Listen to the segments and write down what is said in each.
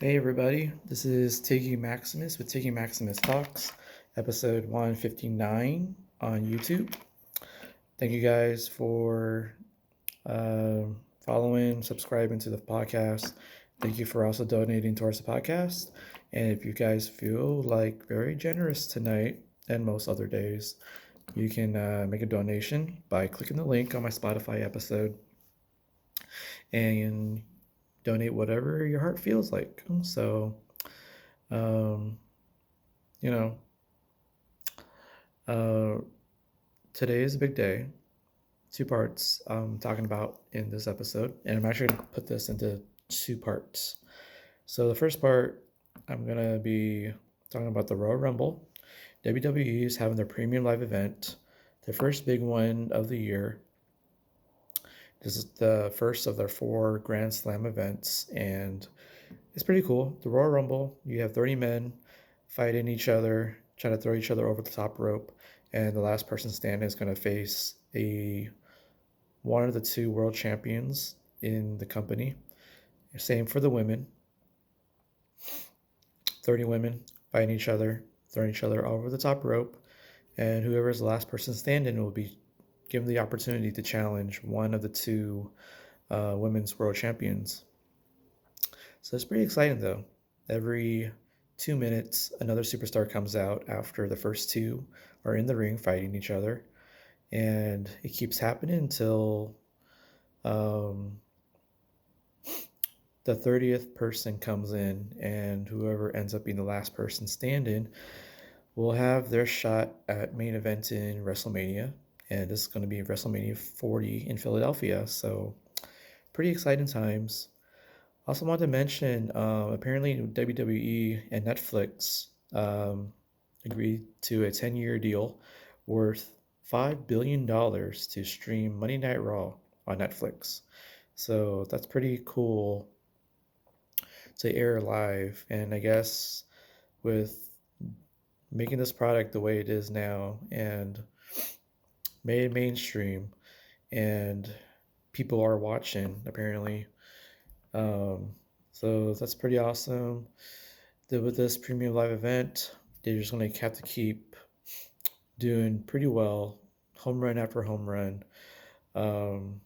Hey everybody, this is Tiggy Maximus with Tiggy Maximus Talks, episode 159 on YouTube. Thank you guys for following, subscribing to the podcast. Thank you for also donating towards the podcast. And if you guys feel like very generous tonight and most other days, you can make a donation by clicking the link on my Spotify episode and donate whatever your heart feels like. So, um, you know, uh, today is a big day. Two parts I'm talking about in this episode, and I'm actually going to put this into two parts. So, the first part, I'm going to be talking about the Royal Rumble. WWE is having their premium live event, the first big one of the year. This is the first of their 4 Grand Slam events, and it's pretty cool. The Royal Rumble, you have 30 men fighting each other, trying to throw each other over the top rope, and the last person standing is going to face one of the 2 world champions in the company. Same for the women. 30 women fighting each other, throwing each other over the top rope, and whoever is the last person standing will be given the opportunity to challenge one of the 2 women's world champions. So it's pretty exciting though. Every 2 minutes, another superstar comes out after the first 2 are in the ring fighting each other. And it keeps happening until um, the 30th person comes in, and whoever ends up being the last person standing will have their shot at main event in WrestleMania. And this is going to be WrestleMania 40 in Philadelphia. So, pretty exciting times. Also, wanted to mention apparently WWE and Netflix agreed to a 10-year deal worth $5 billion to stream Monday Night Raw on Netflix. So that's pretty cool to air live. And I guess with making this product the way it is now and made it mainstream and people are watching apparently. Um, so that's pretty awesome. With this premium live event, they're just going to have to keep doing pretty well, home run after home run. Um,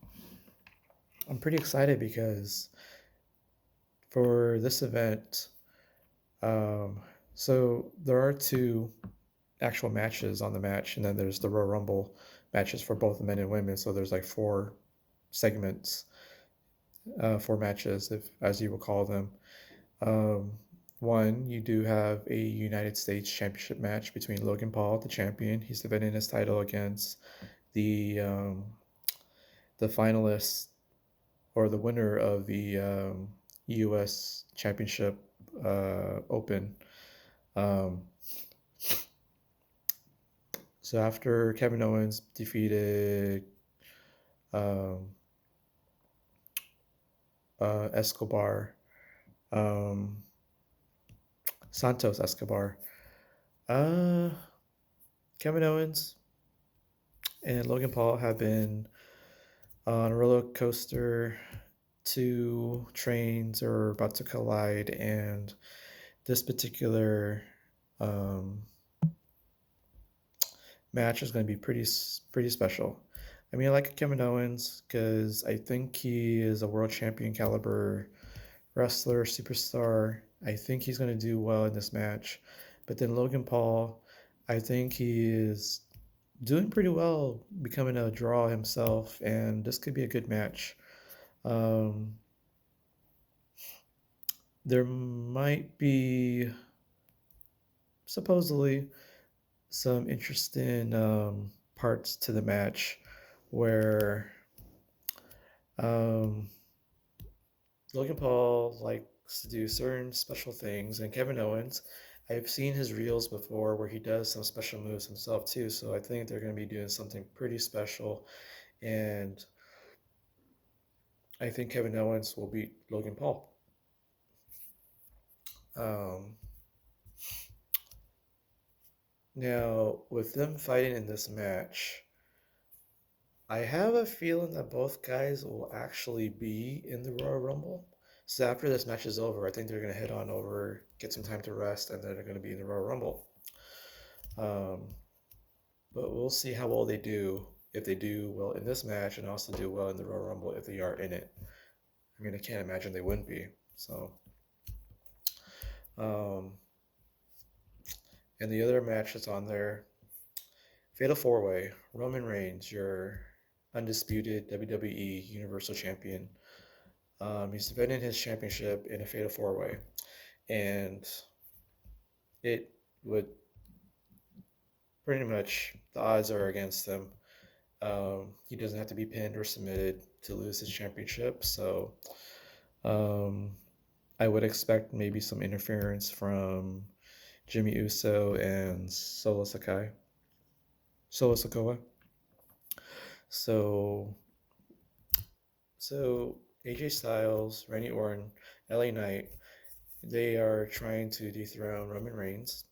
I'm pretty excited because for this event, um, so there are 2 actual matches on the match, and then there's the Royal Rumble matches for both the men and women. So there's like 4 segments, 4 matches, if as you will call them. Um, One, you do have a United States Championship match between Logan Paul, the champion. He's defending his title against the um, the finalist or the winner of the U.S. Championship Open. Um, so after Kevin Owens defeated um, Escobar, um, Santos Escobar, uh, Kevin Owens and Logan Paul have been on a roller coaster. 2 trains are about to collide, and this particular um, match is going to be pretty special. I mean, I like Kevin Owens because I think he is a world champion caliber wrestler, superstar. I think he's going to do well in this match. But then Logan Paul, I think he is doing pretty well, becoming a draw himself, and this could be a good match. Um, there might be supposedly some interesting parts to the match where um, Logan Paul likes to do certain special things, and Kevin Owens, I've seen his reels before where he does some special moves himself too. So I think they're going to be doing something pretty special, and I think Kevin Owens will beat Logan Paul. Um, Now, with them fighting in this match, I have a feeling that both guys will actually be in the Royal Rumble. So after this match is over, I think they're gonna head on over, get some time to rest, and then they're gonna be in the Royal Rumble. Um, but we'll see how well they do, if they do well in this match, and also do well in the Royal Rumble if they are in it. I mean, I can't imagine they wouldn't be. So, um, and the other match that's on there, Fatal Four Way, Roman Reigns, your undisputed WWE Universal Champion. He's defending his championship in a Fatal Four Way, and it would pretty much, the odds are against him. He doesn't have to be pinned or submitted to lose his championship, so um, I would expect maybe some interference from Jimmy Uso and Solo Sikoa. So, so AJ Styles, Randy Orton, LA Knight, they are trying to dethrone Roman Reigns.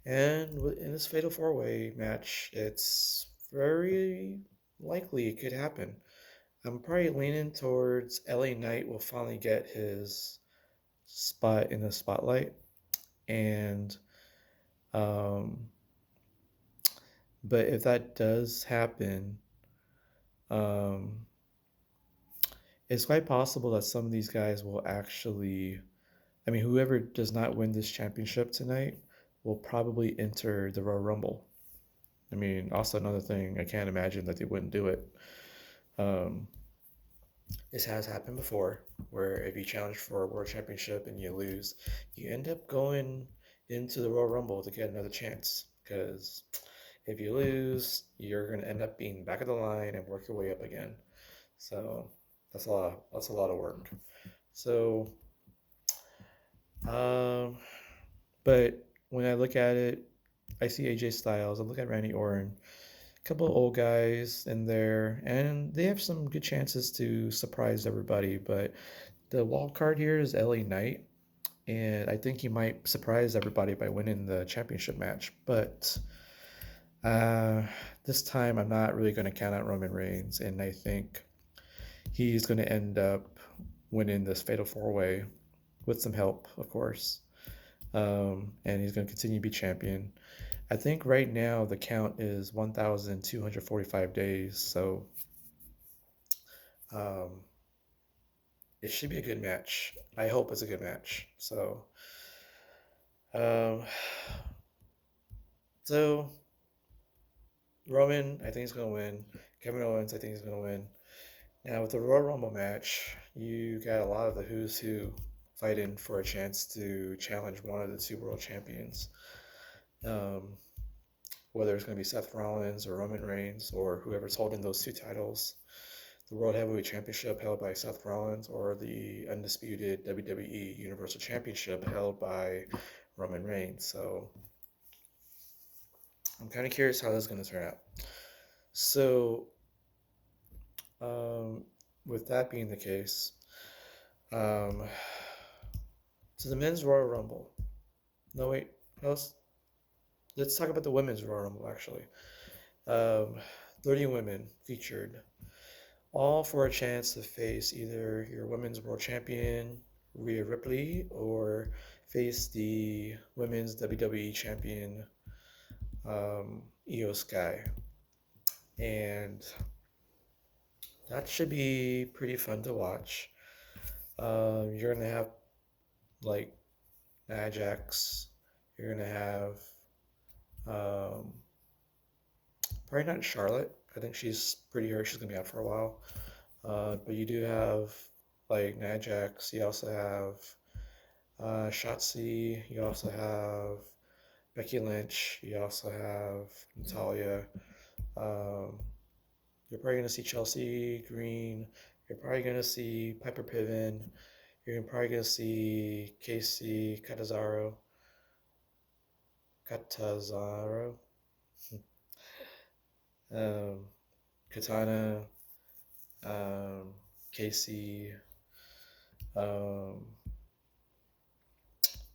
And in this Fatal Four Way match, it's very likely it could happen. I'm probably leaning towards LA Knight will finally get his spot in the spotlight. And, um, but if that does happen, um, it's quite possible that some of these guys will actually, I mean, whoever does not win this championship tonight will probably enter the Royal Rumble. I mean, also another thing, I can't imagine that they wouldn't do it. Um, this has happened before, where if you challenge for a world championship and you lose, you end up going into the Royal Rumble to get another chance. Because if you lose, you're going to end up being back of the line and work your way up again. So that's a lot. That's a lot of work. So, um, but when I look at it, I see AJ Styles. I look at Randy Orton, a couple of old guys in there, and they have some good chances to surprise everybody. But the wild card here is LA Knight, and I think he might surprise everybody by winning the championship match. But uh, this time, I'm not really going to count out Roman Reigns, and I think he's going to end up winning this Fatal Four Way with some help, of course. And he's going to continue to be champion. I think right now the count is 1,245 days, so um, it should be a good match. I hope it's a good match. Um, so Roman, I think he's gonna win. Kevin Owens, I think he's gonna win. Now with the Royal Rumble match, you got a lot of the who's who fighting for a chance to challenge one of the two world champions. Um, whether it's going to be Seth Rollins or Roman Reigns or whoever's holding those two titles, the World Heavyweight Championship held by Seth Rollins or the undisputed WWE Universal Championship held by Roman Reigns. So I'm kind of curious how that's going to turn out. So um, with that being the case, um, to the men's Royal Rumble. No, wait, let's talk about the women's Royal Rumble actually. Um, 30 women featured, all for a chance to face either your women's world champion, Rhea Ripley, or face the women's WWE champion, Io Sky. And that should be pretty fun to watch. You're going to have like Nia Jax. You're going to have um, probably not Charlotte. I think she's pretty hurt. She's going to be out for a while. But you do have like Nia Jax. You also have Shotzi. You also have Becky Lynch. You also have Natalia. Um, you're probably going to see Chelsea Green. You're probably going to see Piper Piven. You're probably going to see Casey Catanzaro. um, Katana. Casey. Um,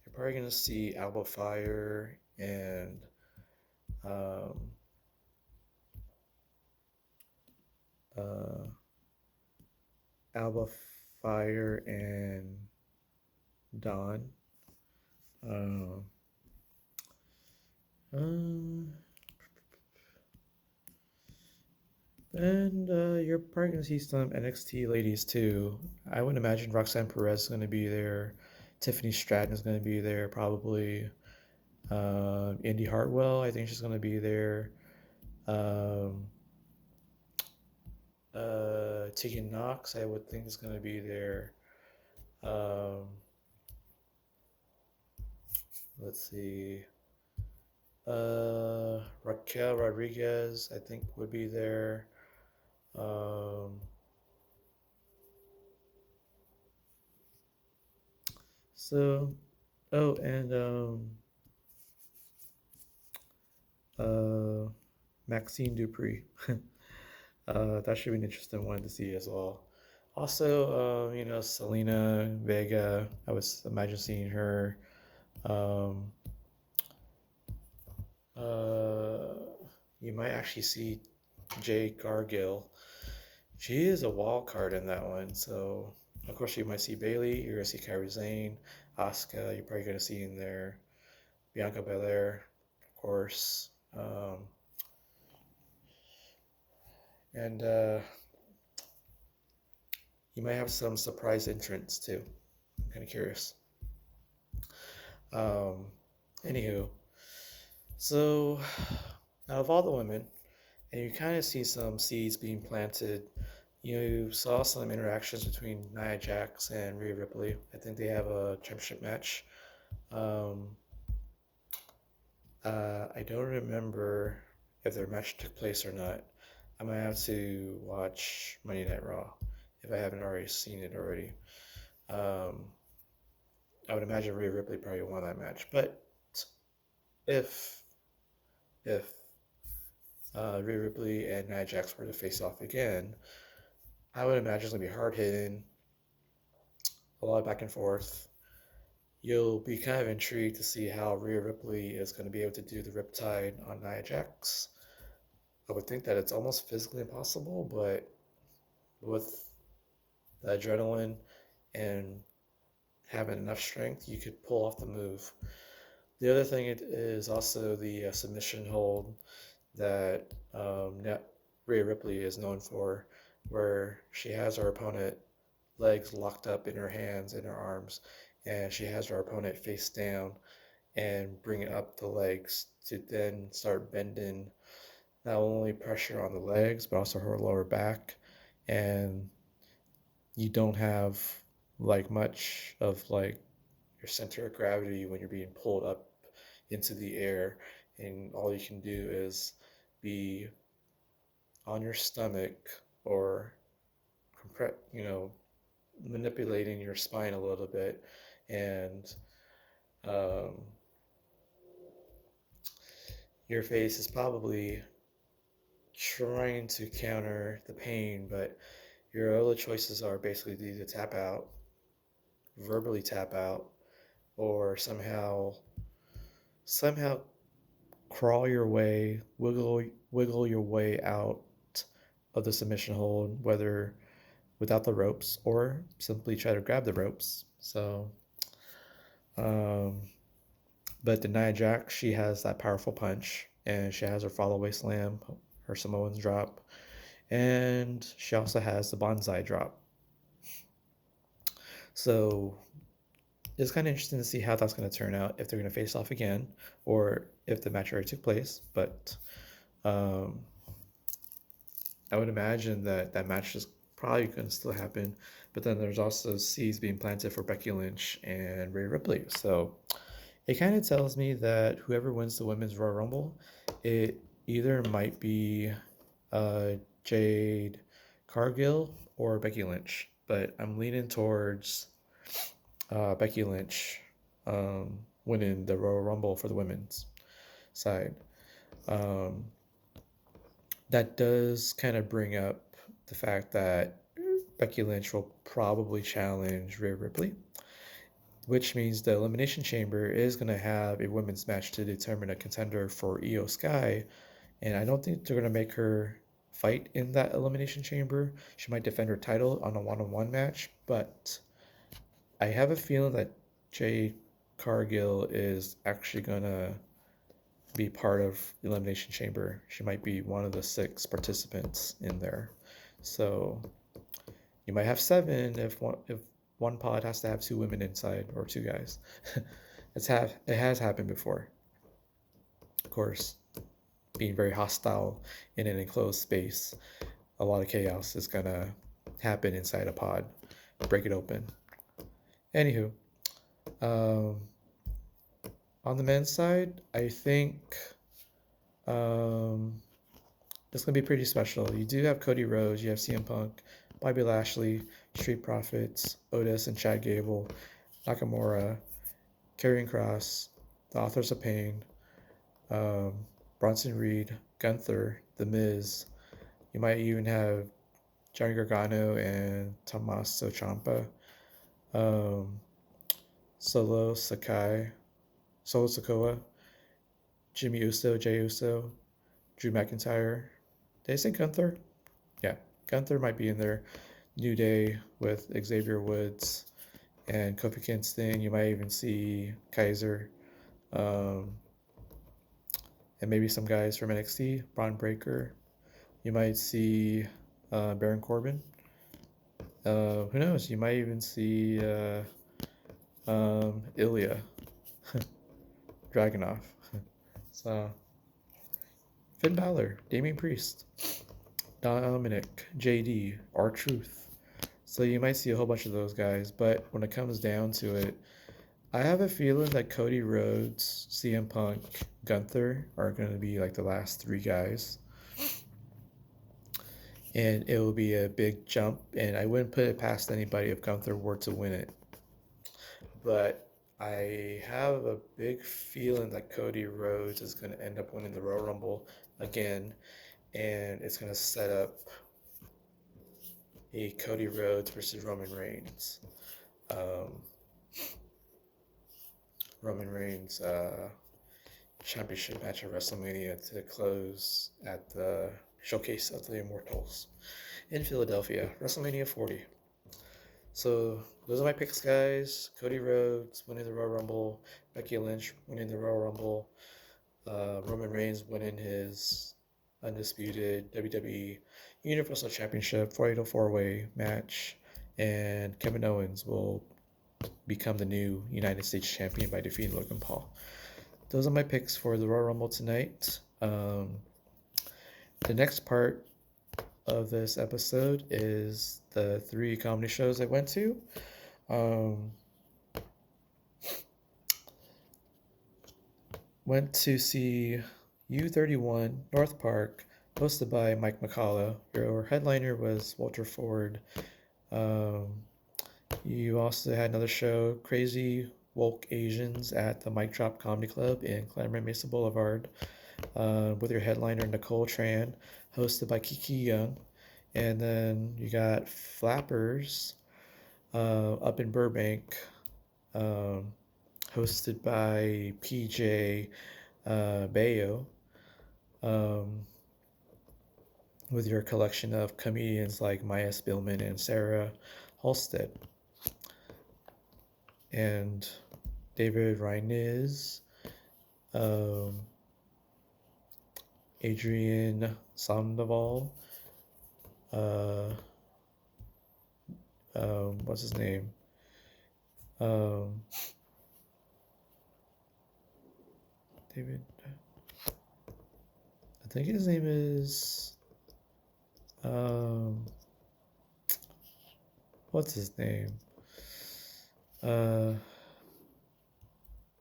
you're probably going to see Alba Fire and um, uh, Alba Fire and Dawn. Um, um, and you're probably gonna see some NXT ladies too. I would imagine Roxanne Perez is gonna be there. Tiffany Stratton is gonna be there probably. Indy Hartwell, I think she's gonna be there. Um, Tegan Knox, I would think is gonna be there. Um, let's see. Raquel Rodriguez, I think would be there. Um, so, oh, and uh, Maxine Dupree. That should be an interesting one to see as well. Also, Selena Vega. I was imagine seeing her. Um, uh, you might actually see Jade Gargill. She is a wild card in that one. So, of course, you might see Bailey. You're gonna see Kairi Sane, Asuka. You're probably gonna see in there Bianca Belair, of course. And you might have some surprise entrants too. I'm kind of curious. Um, Anywho, so out of all the women, and you kind of see some seeds being planted. You saw some interactions between Nia Jax and Rhea Ripley. I think they have a championship match. Um, I don't remember if their match took place or not. I might have to watch Monday Night Raw if I haven't already seen it already. Um, I would imagine Rhea Ripley probably won that match, but if if Rhea Ripley and Nia Jax were to face off again, I would imagine it's gonna be hard hitting, a lot of back and forth. You'll be kind of intrigued to see how Rhea Ripley is going to be able to do the Riptide on Nia Jax. I would think that it's almost physically impossible, but with the adrenaline and having enough strength, you could pull off the move. The other thing is also the submission hold that Rhea Ripley is known for, where she has her opponent legs locked up in her hands and her arms, and she has her opponent face down and bring up the legs to then start bending not only pressure on the legs but also her lower back, and you don't have like much of like your center of gravity when you're being pulled up into the air, and all you can do is be on your stomach or compress, manipulating your spine a little bit, and um, your face is probably trying to counter the pain, but your other choices are basically to either tap out, verbally tap out, or somehow crawl your way, wiggle your way out of the submission hold, whether without the ropes or simply try to grab the ropes. So, um, but the Nia Jax, she has that powerful punch, and she has her fallaway slam, her Samoans drop, and she also has the bonsai drop. So it's kind of interesting to see how that's going to turn out, if they're going to face off again or if the match already took place. But um, I would imagine that that match is probably going to still happen. But then there's also seeds being planted for Becky Lynch and Rhea Ripley. So it kind of tells me that whoever wins the Women's Royal Rumble, it either might be uh, Jade Cargill or Becky Lynch. But I'm leaning towards Becky Lynch winning the Royal Rumble for the women's side. Um, that does kind of bring up the fact that Becky Lynch will probably challenge Rhea Ripley, which means the Elimination Chamber is going to have a women's match to determine a contender for Io Sky, and I don't think they're going to make her fight in that Elimination Chamber. She might defend her title on a one-on-one match, but I have a feeling that Jade Cargill is actually gonna be part of Elimination Chamber. She might be one of the 6 participants in there. So you might have 7 if one pod has to have 2 women inside or 2 guys. It has happened before. Of course, being very hostile in an enclosed space, a lot of chaos is gonna happen inside a pod. Break it open. Anywho, um, on the men's side, I think it's gonna be pretty special. You do have Cody Rhodes, you have CM Punk, Bobby Lashley, Street Profits, Otis and Chad Gable, Nakamura, Karrion Kross, the Authors of Pain, Bronson Reed, Gunther, The Miz. You might even have Johnny Gargano and Tommaso Ciampa, Solo Sikoa, Jimmy Uso, Jey Uso, Drew McIntyre. Did I say Gunther? Yeah, Gunther might be in there. New Day with Xavier Woods and Kofi Kingston. You might even see Kaiser. And maybe some guys from NXT, Braun Breaker. You might see Baron Corbin. Who knows? You might even see Ilya Dragunov. So Finn Balor, Damian Priest, Dominic, JD, R-Truth. So you might see a whole bunch of those guys, but when it comes down to it, I have a feeling that Cody Rhodes, CM Punk, Gunther are going to be like the last 3 guys. And it will be a big jump, and I wouldn't put it past anybody if Gunther were to win it. But I have a big feeling that Cody Rhodes is going to end up winning the Royal Rumble again, and it's going to set up a Cody Rhodes versus Roman Reigns. Roman Reigns championship match at WrestleMania to close at the Showcase of the Immortals in Philadelphia, WrestleMania 40. So those are my picks, guys. Cody Rhodes winning the Royal Rumble, Becky Lynch winning the Royal Rumble, Roman Reigns winning his undisputed WWE Universal Championship 4-way match, and Kevin Owens will become the new United States champion by defeating Logan Paul. Those are my picks for the Royal Rumble tonight. The next part of this episode is the 3 comedy shows I went to. Went to see U31 North Park, hosted by Mike McCalla. Your headliner was Walter Ford. You also had another show, Crazy Woke Asians, at the Mic Drop Comedy Club in Claremont Mesa Boulevard, with your headliner Nicole Tran, hosted by Kiki Yeung. And then you got Flappers up in Burbank, hosted by PJ Baio, with your collection of comedians like Maya Spielman and Sarah Halstead. And David Reinitz, Adrian Sandoval, what's his name? David, I think his name is, what's his name?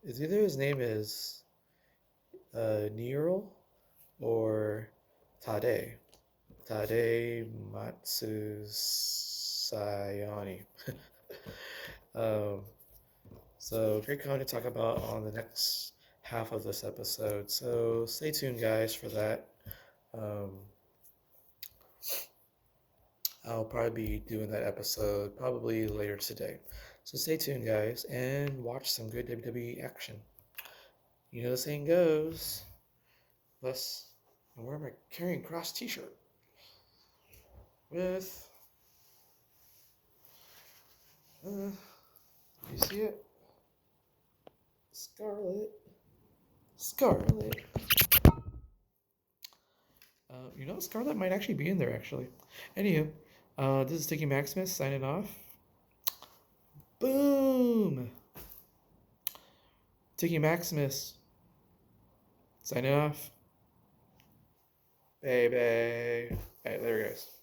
It's either his name is Nero or Tade Matsusayani. So great content to talk about on the next half of this episode. So stay tuned, guys, for that. I'll probably be doing that episode probably later today. So stay tuned, guys, and watch some good WWE action. You know the saying goes, I'm wearing my Karrion Kross t-shirt. with, you see it? Scarlet. Scarlet might actually be in there, actually. Anywho, this is Tiggy Maximus signing off. Boom! Tiggy Maximus signing off. Baby. All right, there it goes.